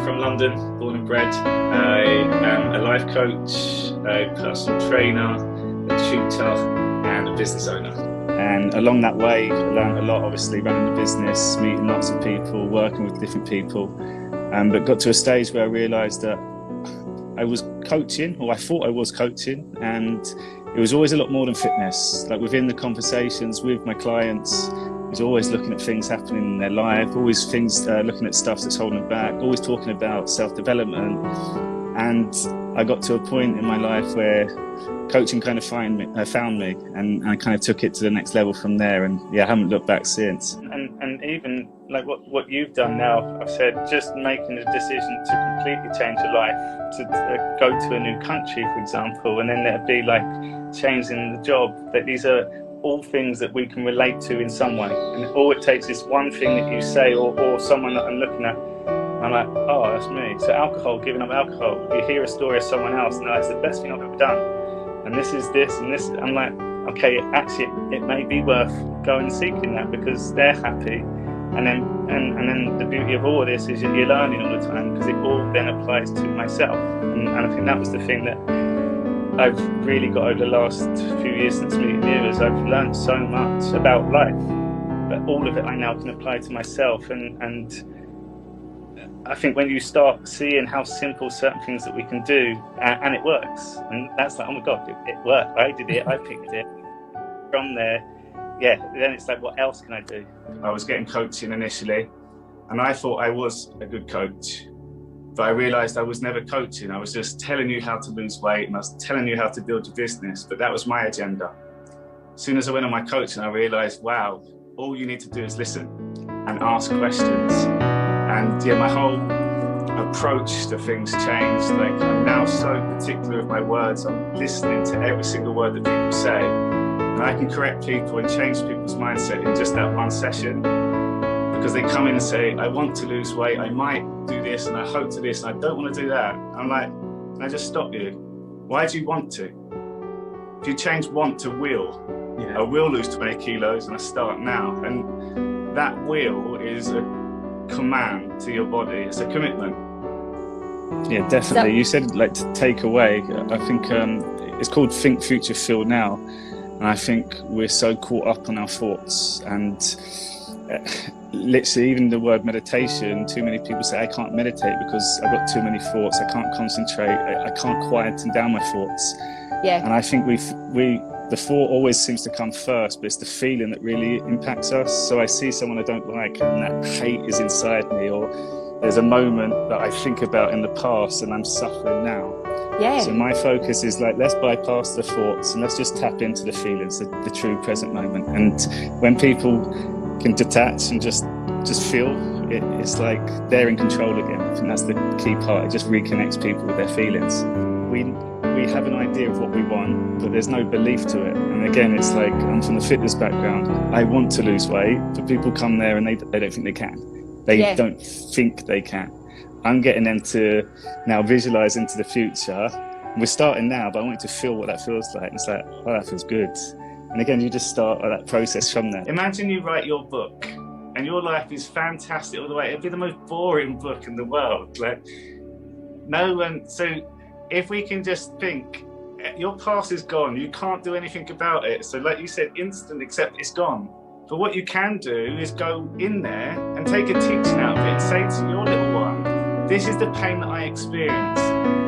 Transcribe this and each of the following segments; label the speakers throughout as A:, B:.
A: from London, born and bred. I am a life coach, a personal trainer, a tutor, and a business owner. And along that way, I learned a lot, obviously, running the business, meeting lots of people, working with different people. But got to a stage where I realised that I was coaching, or I thought I was coaching, and it was always a lot more than fitness. Like within the conversations with my clients, I was always looking at things happening in their life, always things looking at stuff that's holding them back, always talking about self-development. And I got to a point in my life where coaching kind of found me, and I kind of took it to the next level from there. And yeah, I haven't looked back since. And even like what you've done now, I've said, just making a decision to completely change your life, to go to a new country, for example, and then there'd be like changing the job. That these are all things that we can relate to in some way, and all it takes is one thing that you say or someone that I'm looking at. I'm like, oh, that's me. So alcohol, giving up alcohol. You hear a story of someone else, and that's the best thing I've ever done. And this is this and this. I'm like, okay, actually, it may be worth going and seeking that because they're happy. And then the beauty of all of this is that you're learning all the time, because it all then applies to myself. And I think that was the thing that I've really got over the last few years since meeting you, is I've learned so much about life, but all of it I now can apply to myself. And I think when you start seeing how simple certain things that we can do, and it works, and that's like, oh my God, it worked. I did it, I picked it. From there, yeah, then it's like, what else can I do? I was getting coaching initially, and I thought I was a good coach, but I realised I was never coaching. I was just telling you how to lose weight, and I was telling you how to build your business, but that was my agenda. As soon as I went on my coaching, I realised, wow, all you need to do is listen and ask questions. And yeah, my whole approach to things changed. Like, I'm now so particular with my words. I'm listening to every single word that people say, and I can correct people and change people's mindset in just that one session, because they come in and say, I want to lose weight, I might do this, and I hope to this, and I don't want to do that. I'm like, can I just stop you? Why do you want to? If you change want to will, I will lose 20 kilos, and I start now. And that will is a command to your body. It's a commitment. Yeah, definitely. So, you said like to take away. I think it's called Think Future Feel Now, and I think we're so caught up on our thoughts, and literally even the word meditation, too many people say I can't meditate because I've got too many thoughts, I can't concentrate, I can't quieten down my thoughts. Yeah. And I think the thought always seems to come first, but it's the feeling that really impacts us. So I see someone I don't like, and that hate is inside me, or there's a moment that I think about in the past and I'm suffering now. Yeah. So my focus is like, let's bypass the thoughts and let's just tap into the feelings, the true present moment. And when people can detach and just feel, it's like they're in control again. I think that's the key part. It just reconnects people with their feelings. We have an idea of what we want, but there's no belief to it. And again, it's like, I'm from the fitness background. I want to lose weight, but people come there and they don't think they can. They don't think they can. I'm getting them to now visualize into the future. We're starting now, but I want you to feel what that feels like. And it's like, oh, that feels good. And again, you just start that process from there. Imagine you write your book and your life is fantastic all the way. It'd be the most boring book in the world. Like, no one. So if we can just think, your past is gone, you can't do anything about it. So like you said, instant accept, it's gone. But what you can do is go in there and take a teaching out of it and say to your little one, this is the pain that I experienced.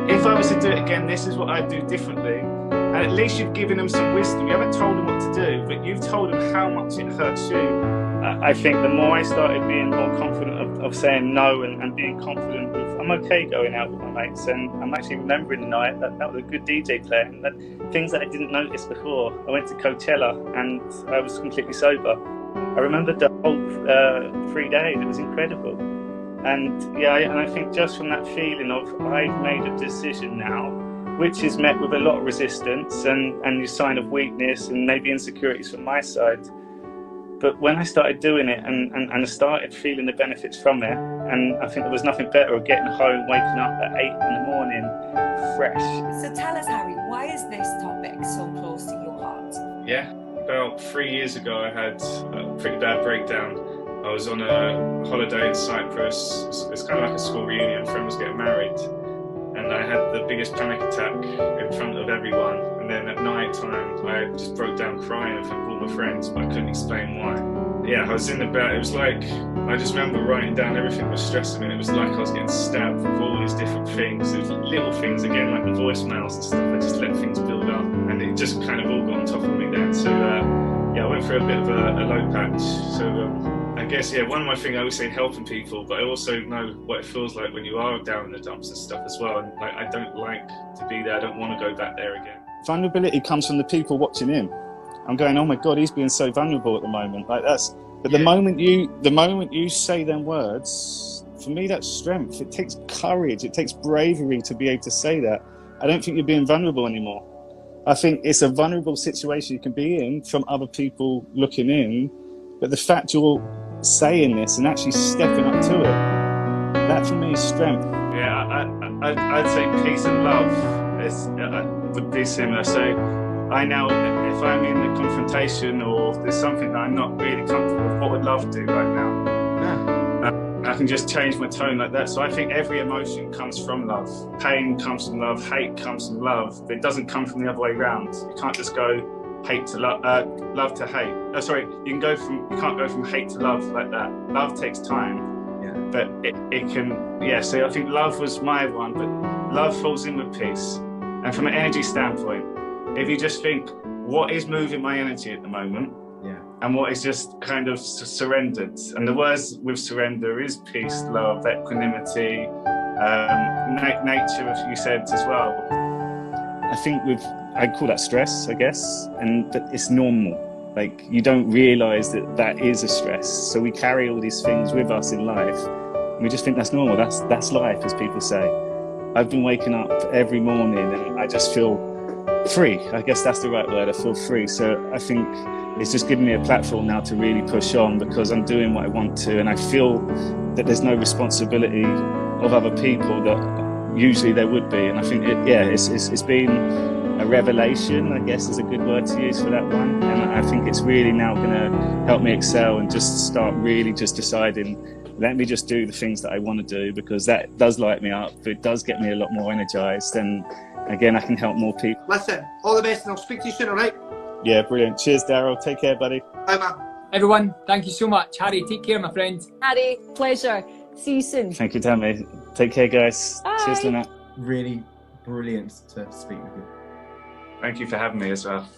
A: If I was to do it again, this is what I'd do differently. And at least you've given them some wisdom. You haven't told them what to do, but you've told them how much it hurts you. I think the more I started being more confident of saying no and being confident with, I'm okay going out with my mates, and I'm actually remembering the night that was a good DJ playing, that things that I didn't notice before. I went to Coachella and I was completely sober. I remembered the whole 3 days. It was incredible. And yeah, and I think just from that feeling of I've made a decision now, which is met with a lot of resistance and a sign of weakness and maybe insecurities from my side. But when I started doing it and I started feeling the benefits from it, and I think there was nothing better of getting home, waking up at 8 in the morning, fresh.
B: So tell us, Harry, why is this topic so close to your heart?
A: Yeah, about 3 years ago I had a pretty bad breakdown I was on a holiday in Cyprus. It's kind of like a school reunion. A friend was getting married, and I had the biggest panic attack in front of everyone. And then at night time, I just broke down crying in front of all my friends, but I couldn't explain why. Yeah, I was in the bed. It was like, I just remember writing down everything that was stressing me. It was like I was getting stabbed with all these different things. It was little things again, like the voicemails and stuff. I just let things build up, and it just kind of all got on top of me then. So yeah, I went through a bit of a low patch. So I guess, yeah, one of my things I always say helping people, but I also know what it feels like when you are down in the dumps and stuff as well. And like, I don't like to be there. I don't want to go back there again. Vulnerability comes from the people watching him. I'm going, oh my God, he's being so vulnerable at the moment. Like that's, but the moment you say them words, for me, that's strength. It takes courage. It takes bravery to be able to say that. I don't think you're being vulnerable anymore. I think it's a vulnerable situation you can be in from other people looking in, but the fact you're saying this and actually stepping up to it, that for me is strength. Yeah, I'd say peace and love would be similar. So I know if I'm in a confrontation or there's something that I'm not really comfortable with, what would love do right now? I can just change my tone like that. So I think every emotion comes from love. Pain comes from love, hate comes from love. It doesn't come from the other way around. You can't just go hate to love, love to hate. Oh, sorry, you can't go from hate to love like that. Love takes time, but it can, yeah. So I think love was my one, but love falls in with peace. And from an energy standpoint, if you just think, what is moving my energy at the moment? And what is just kind of surrendered. And the words with surrender is peace, love, equanimity, nature, as you said as well. I think I call that stress, I guess, but it's normal. Like, you don't realise that is a stress. So we carry all these things with us in life, and we just think that's normal, that's life, as people say. I've been waking up every morning and I just feel free. I guess that's the right word, I feel free. So I think it's just given me a platform now to really push on, because I'm doing what I want to, and I feel that there's no responsibility of other people that usually there would be. And I think it's been a revelation, I guess is a good word to use for that one. And I think it's really now going to help me excel and just start really just deciding, let me just do the things that I want to do, because that does light me up. It does get me a lot more energized, and again, I can help more people.
C: Listen, all the best, and I'll speak to you soon, all right?
A: Yeah, brilliant. Cheers, Daryl. Take care, buddy.
C: Bye, man.
D: Everyone, thank you so much. Harry, take care, my friend.
E: Harry, pleasure. See you soon.
A: Thank you, Tammy. Take care, guys.
E: Bye.
A: Cheers, Lynette.
F: Really brilliant to speak with you.
A: Thank you for having me as well.